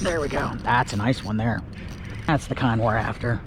There we go. That's a nice one there. That's the kind we're after.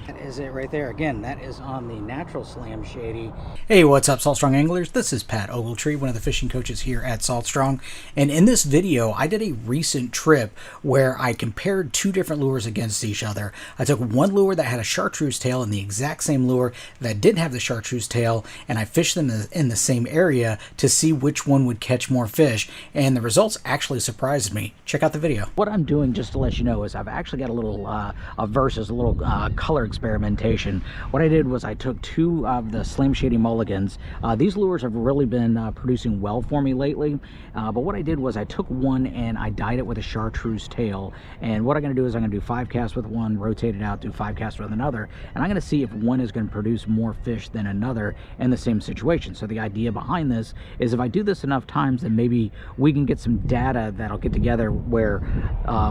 That is it right there. Again, that is on the Natural Slam Shady. Hey, what's up, Salt Strong Anglers? This is Pat Ogletree, one of the fishing coaches here at Salt Strong. And in this video, I did a recent trip where I compared two different lures against each other. I took one lure that had a chartreuse tail and the exact same lure that didn't have the chartreuse tail, and I fished them in the same area to see which one would catch more fish. And the results actually surprised me. Check out the video. What I'm doing, just to let you know, is I've actually got a little a little color experimentation. What I did was I took two of the Slam Shady Mulligans. These lures have really been producing well for me lately, but what I did was I took one and I dyed it with a chartreuse tail. And what I'm going to do is I'm going to do 5 casts with one, rotate it out, do 5 casts with another, and I'm going to see if one is going to produce more fish than another in the same situation. So the idea behind this is if I do this enough times, then maybe we can get some data that'll get together where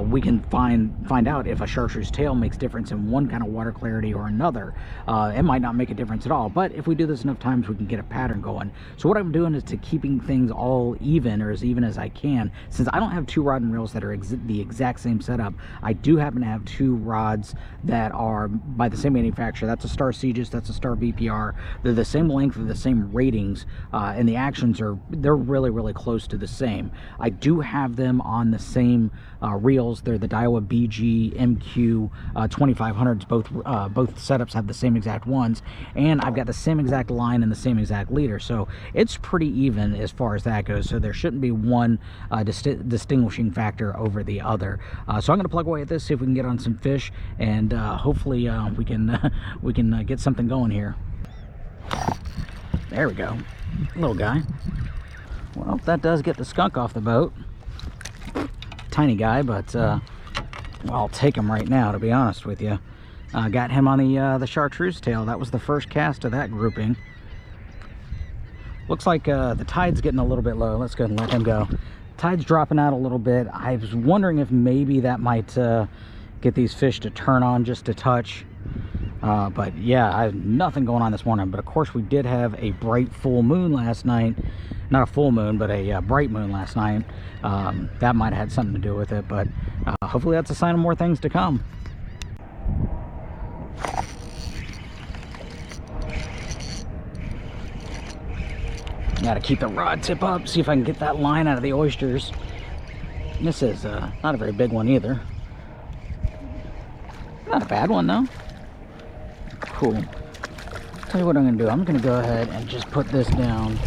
we can find out if a chartreuse tail makes difference in one kind of water clarity or another. It might not make a difference at all, but if we do this enough times, we can get a pattern going. So what I'm doing is to keeping things all even, or as even as I can. Since I don't have 2 rod and reels that are the exact same setup, I do happen to have 2 rods that are by the same manufacturer. That's a Star Segis, that's a Star VPR. They're the same length, they're the same ratings, and the actions they're really close to the same. I do have them on the same reels. They're the Daiwa BG MQ 2500s. Both setups have the same exact ones, and I've got the same exact line and the same exact leader, so it's pretty even as far as that goes. So there shouldn't be one distinguishing factor over the other. So I'm going to plug away at this, see if we can get on some fish, and hopefully we can get something going here. There we go, little guy. Well, that does get the skunk off the boat. Tiny guy, but well, I'll take him right now, to be honest with you. Got him on the chartreuse tail. That was the first cast of that grouping. Looks like the tide's getting a little bit low. Let's go ahead and let him go. Tide's dropping out a little bit. I was wondering if maybe that might get these fish to turn on just a touch. But yeah, I have nothing going on this morning. But of course, we did have a bright full moon last night. Not a full moon, but a bright moon last night. That might have had something to do with it, but hopefully that's a sign of more things to come. Gotta keep the rod tip up, see if I can get that line out of the oysters. This is not a very big one either. Not a bad one though. Cool. Tell you what I'm gonna do. I'm gonna go ahead and just put this down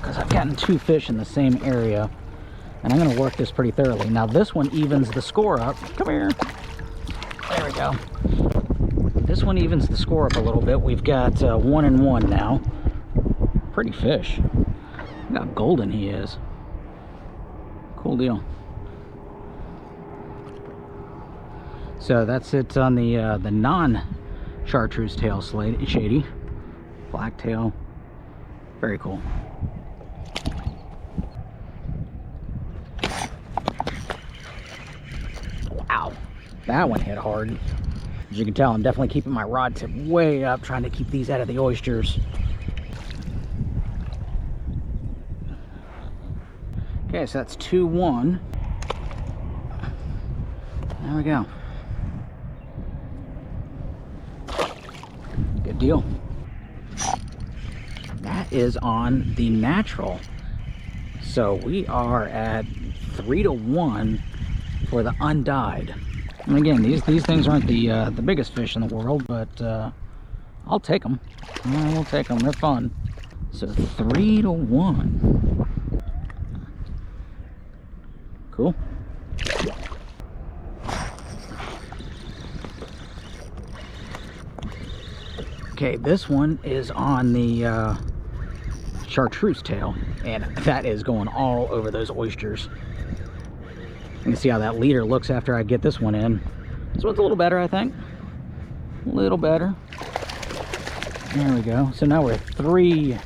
because I've gotten 2 fish in the same area, and I'm gonna work this pretty thoroughly. Now this one evens the score up. Come here. There we go. This one evens the score up a little bit. We've got 1 and 1 now. Pretty fish. Look how golden he is. Cool deal. So that's it on the non-chartreuse tail shady. Black tail. Very cool. Wow, that one hit hard. As you can tell, I'm definitely keeping my rod tip way up, trying to keep these out of the oysters. Okay, so that's 2-1. There we go. Good deal. That is on the natural. So we are at 3-1 for the undyed. And again, these things aren't the biggest fish in the world, but I'll take them. We'll take them. They're fun. So 3-1. Cool. Okay, this one is on the chartreuse tail, and that is going all over those oysters. You can see how that leader looks after I get this one in. This one's a little better, I think. A little better. There we go. So now we're 3-2.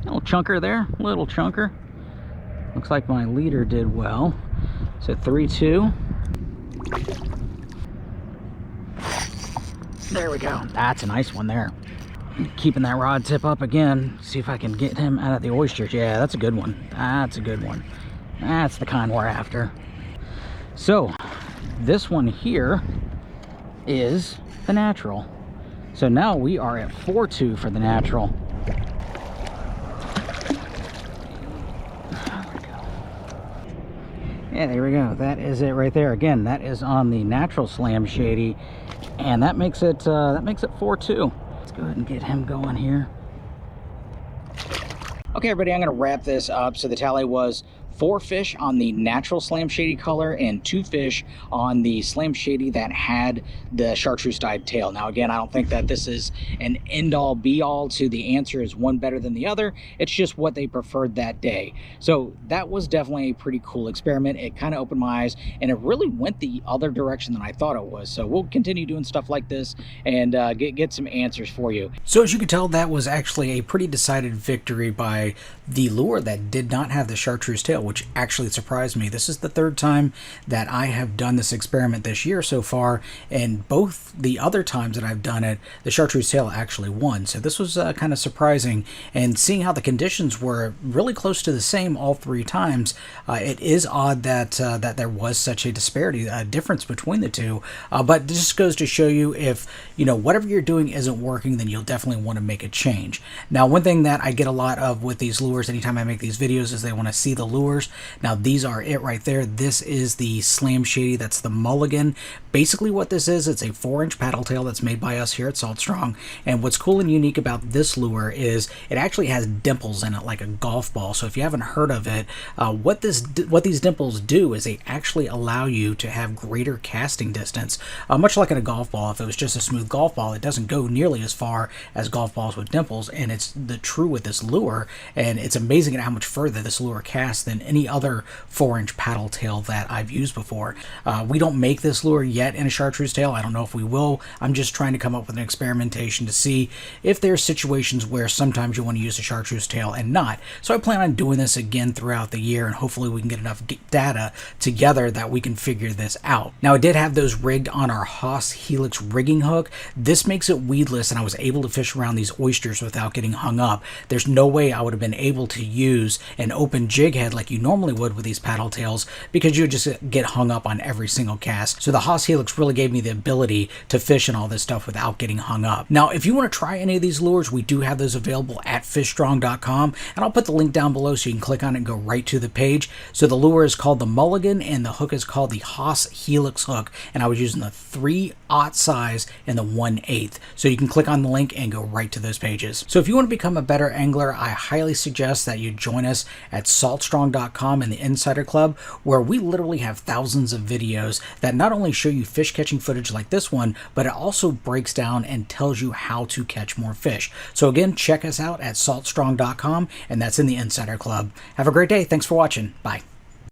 Little chunker there, little chunker. Looks like my leader did well. So 3-2. There we go. That's a nice one there. Keeping that rod tip up again. See if I can get him out of the oysters. Yeah, that's a good one. That's a good one. That's the kind we're after. So this one here is the natural. So now we are at 4-2 for the natural. Yeah, there we go. That is it right there. Again, that is on the natural Slam Shady, and that makes it 4-2. Let's go ahead and get him going here. Okay, everybody, I'm going to wrap this up. So the tally was 4 fish on the natural Slam Shady color and 2 fish on the Slam Shady that had the chartreuse dyed tail. Now, again, I don't think that this is an end-all be-all to the answer is one better than the other. It's just what they preferred that day. So that was definitely a pretty cool experiment. It kind of opened my eyes, and it really went the other direction than I thought it was. So we'll continue doing stuff like this and get some answers for you. So as you can tell, that was actually a pretty decided victory by the lure that did not have the chartreuse tail, which actually surprised me. This is the 3rd time that I have done this experiment this year so far, and both the other times that I've done it, the chartreuse tail actually won. So this was kind of surprising, and seeing how the conditions were really close to the same all 3 times, it is odd that that there was such a disparity, a difference between the two. But this just goes to show you, if whatever you're doing isn't working, then you'll definitely want to make a change. Now, one thing that I get a lot of with these lures anytime I make these videos is they want to see the lures. Now, these are it right there. This is the Slam Shady. That's the Mulligan. Basically what this is, it's a 4-inch paddle tail that's made by us here at Salt Strong. And what's cool and unique about this lure is it actually has dimples in it like a golf ball. So if you haven't heard of it, what these dimples do is they actually allow you to have greater casting distance. Much like in a golf ball, if it was just a smooth golf ball, it doesn't go nearly as far as golf balls with dimples. And it's the true with this lure. And it's amazing at how much further this lure casts than any other 4-inch paddle tail that I've used before. We don't make this lure yet in a chartreuse tail. I don't know if we will. I'm just trying to come up with an experimentation to see if there's situations where sometimes you want to use a chartreuse tail and not. So I plan on doing this again throughout the year, and hopefully we can get enough data together that we can figure this out. Now, I did have those rigged on our Haas Helix rigging hook. This makes it weedless, and I was able to fish around these oysters without getting hung up. There's no way I would have been able to use an open jig head like you normally would with these paddle tails, because you would just get hung up on every single cast. So the Haas Helix really gave me the ability to fish and all this stuff without getting hung up. Now, if you want to try any of these lures, we do have those available at fishstrong.com, and I'll put the link down below so you can click on it and go right to the page. So the lure is called the Mulligan, and the hook is called the Haas Helix hook, and I was using the 3/0 size and the 1/8. So you can click on the link and go right to those pages. So if you want to become a better angler, I highly suggest that you join us at saltstrong.com in the Insider Club, where we literally have thousands of videos that not only show you fish catching footage like this one, but it also breaks down and tells you how to catch more fish. So again, check us out at saltstrong.com, and that's in the Insider Club. Have a great day. Thanks for watching. Bye.